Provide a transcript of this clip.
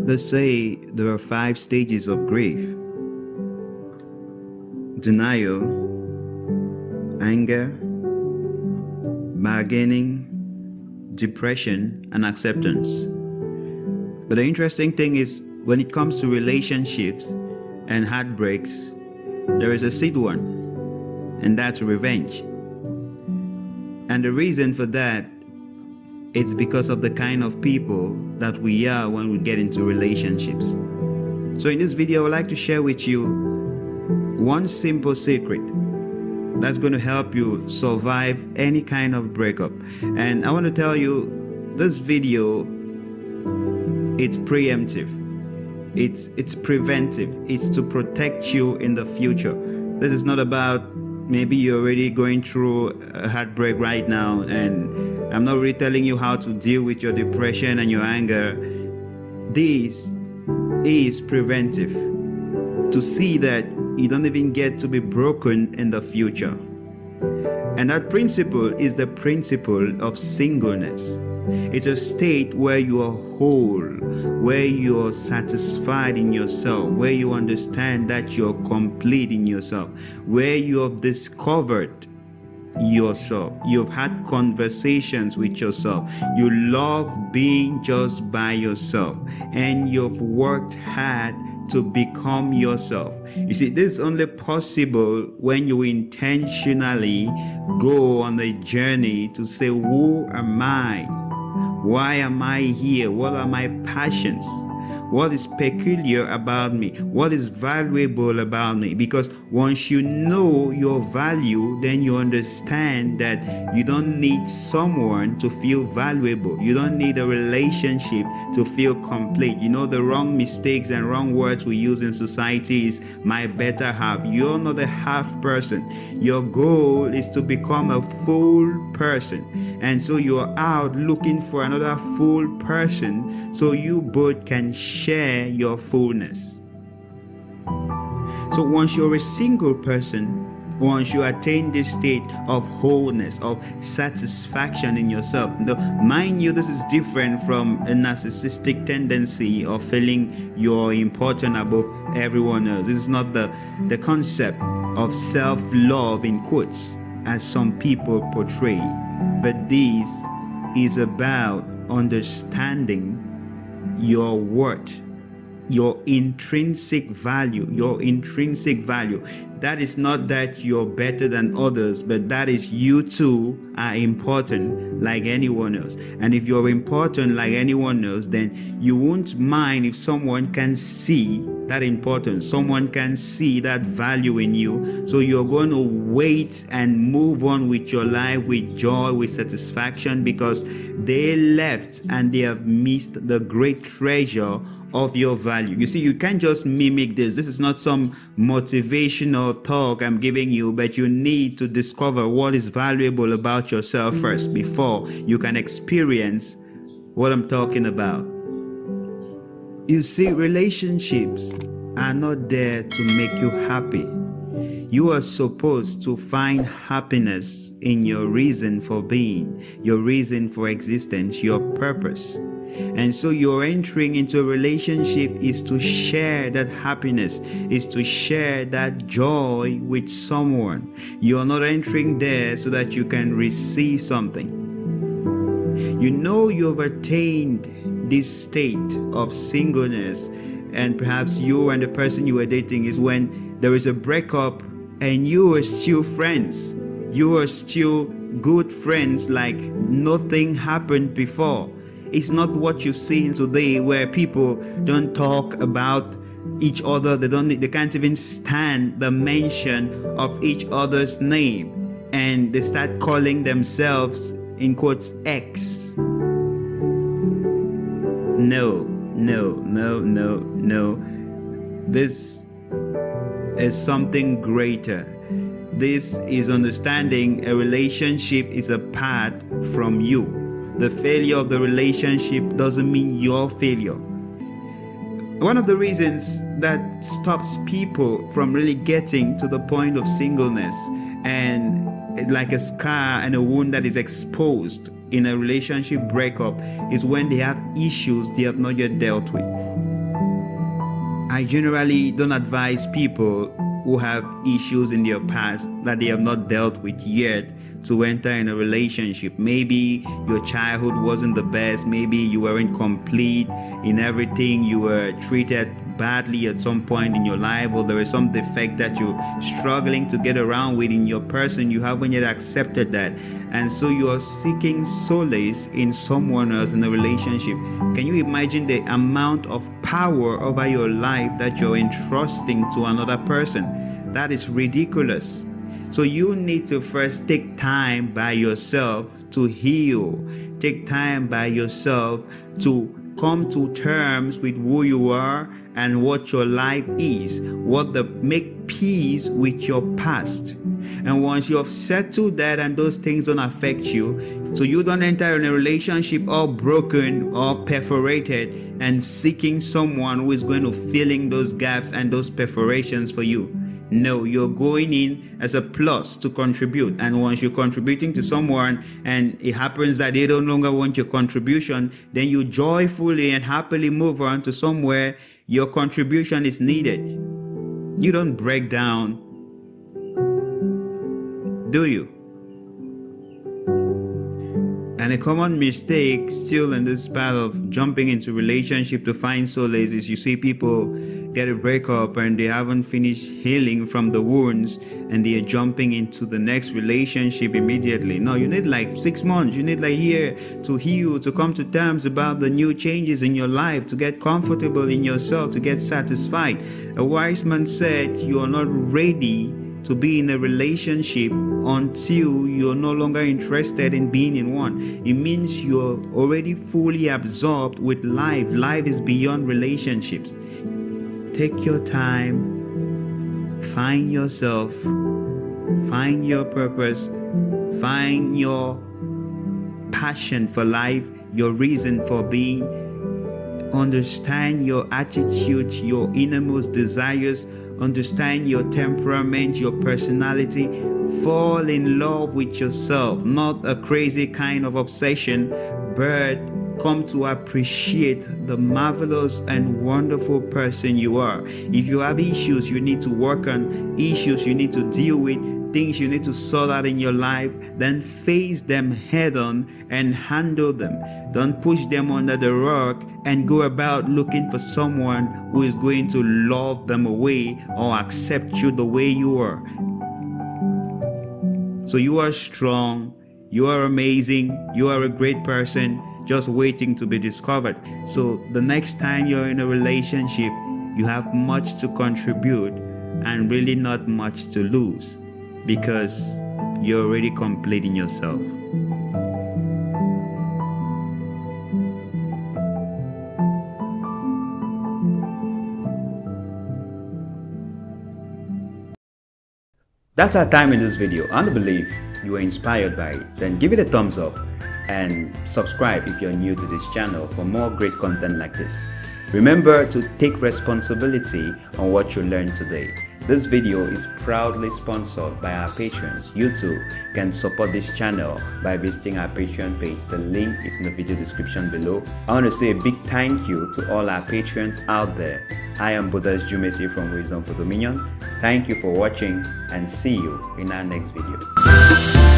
They say there are 5 stages of grief: denial, anger, bargaining, depression, and acceptance. But the interesting thing is, when it comes to relationships and heartbreaks, there is a sixth one, and that's revenge. And the reason for that, it's because of the kind of people that we are when we get into relationships. So in this video, I would like to share with you one simple secret that's going to help you survive any kind of breakup. And I want to tell you, this video, it's preemptive, it's preventive, it's to protect you in the future. This is not about maybe you're already going through a heartbreak right now, and I'm not really telling you how to deal with your depression and your anger. This is preventive, to see that you don't even get to be broken in the future. And that principle is the principle of singleness. It's a state where you are whole, where you are satisfied in yourself, where you understand that you're complete in yourself, where you have discovered yourself, you've had conversations with yourself, you love being just by yourself, and you've worked hard to become yourself. You see, this is only possible when you intentionally go on a journey to say, who am I? Why am I here? What are my passions? What is peculiar about me? What is valuable about me? Because once you know your value, then you understand that you don't need someone to feel valuable. You don't need a relationship to feel complete. You know, the wrong mistakes and wrong words we use in society is my better half. You're not a half person. Your goal is to become a full person. And so you're out looking for another full person so you both can share your fullness. So once you're a single person, once you attain this state of wholeness, of satisfaction in yourself, now, mind you, this is different from a narcissistic tendency of feeling you're important above everyone else. This is not the concept of self-love in quotes, as some people portray, but this is about understanding your worth, your intrinsic value, That is not that you're better than others, but that is you too are important like anyone else. And if you're important like anyone else, then you won't mind if someone can see that importance, someone can see that value in you. So you're going to wait and move on with your life with joy, with satisfaction, because they left and they have missed the great treasure of your value. You see, you can't just mimic this. This is not some motivational talk I'm giving you, but you need to discover what is valuable about yourself first before you can experience what I'm talking about. You see, relationships are not there to make you happy. You are supposed to find happiness in your reason for being, your reason for existence, your purpose. And so your entering into a relationship is to share that happiness, is to share that joy with someone. You're not entering there so that you can receive something. You know you've attained this state of singleness, and perhaps you and the person you were dating is when there is a breakup and you are still friends. You are still good friends like nothing happened before. It's not what you see today, where people don't talk about each other. They can't even stand the mention of each other's name, and they start calling themselves in quotes ex. No. This is something greater. This is understanding a relationship is apart from you. The failure of the relationship doesn't mean your failure. One of the reasons that stops people from really getting to the point of singleness, and like a scar and a wound that is exposed in a relationship breakup, is when they have issues they have not yet dealt with. I generally don't advise people who have issues in their past that they have not dealt with yet to enter in a relationship. Maybe your childhood wasn't the best, maybe you weren't complete in everything, you were treated badly at some point in your life, or there is some defect that you're struggling to get around with in your person. You haven't yet accepted that, and so you are seeking solace in someone else in a relationship. Can you imagine the amount of power over your life that you're entrusting to another person? That is ridiculous. So you need to first take time by yourself to heal. Take time by yourself to come to terms with who you are and what your life is. Make peace with your past. And once you have settled that and those things don't affect you, so you don't enter in a relationship all broken or perforated and seeking someone who is going to fill in those gaps and those perforations for you. No, you're going in as a plus to contribute. And once you're contributing to someone and it happens that they no longer want your contribution, then you joyfully and happily move on to somewhere your contribution is needed. You don't break down, do you? And a common mistake still in this part of jumping into relationship to find solace is you see people get a breakup and they haven't finished healing from the wounds and they are jumping into the next relationship immediately. No, you need like 6 months, you need like a year to heal, to come to terms about the new changes in your life, to get comfortable in yourself, to get satisfied. A wise man said you are not ready to be in a relationship until you're no longer interested in being in one. It means you're already fully absorbed with life. Life is beyond relationships. Take your time, find yourself, find your purpose, find your passion for life, your reason for being. Understand your attitude, your innermost desires. Understand your temperament, your personality. Fall in love with yourself, not a crazy kind of obsession, but come to appreciate the marvelous and wonderful person you are. If you have issues you need to work on, issues you need to deal with, things you need to sort out in your life, then face them head on and handle them. Don't push them under the rug and go about looking for someone who is going to love them away or accept you the way you are. So you are strong, you are amazing, you are a great person, just waiting to be discovered. So the next time you're in a relationship, you have much to contribute and really not much to lose, because you're already complete in yourself. That's our time in this video. I believe you were inspired by it. Then give it a thumbs up and subscribe if you're new to this channel for more great content like this. Remember to take responsibility on what you learned today. This video is proudly sponsored by our patrons. You too can support this channel by visiting our Patreon page. The link is in the video description below. I want to say a big thank you to all our patrons out there. I am Djoumessi from Wisdom for Dominion. Thank you for watching and see you in our next video.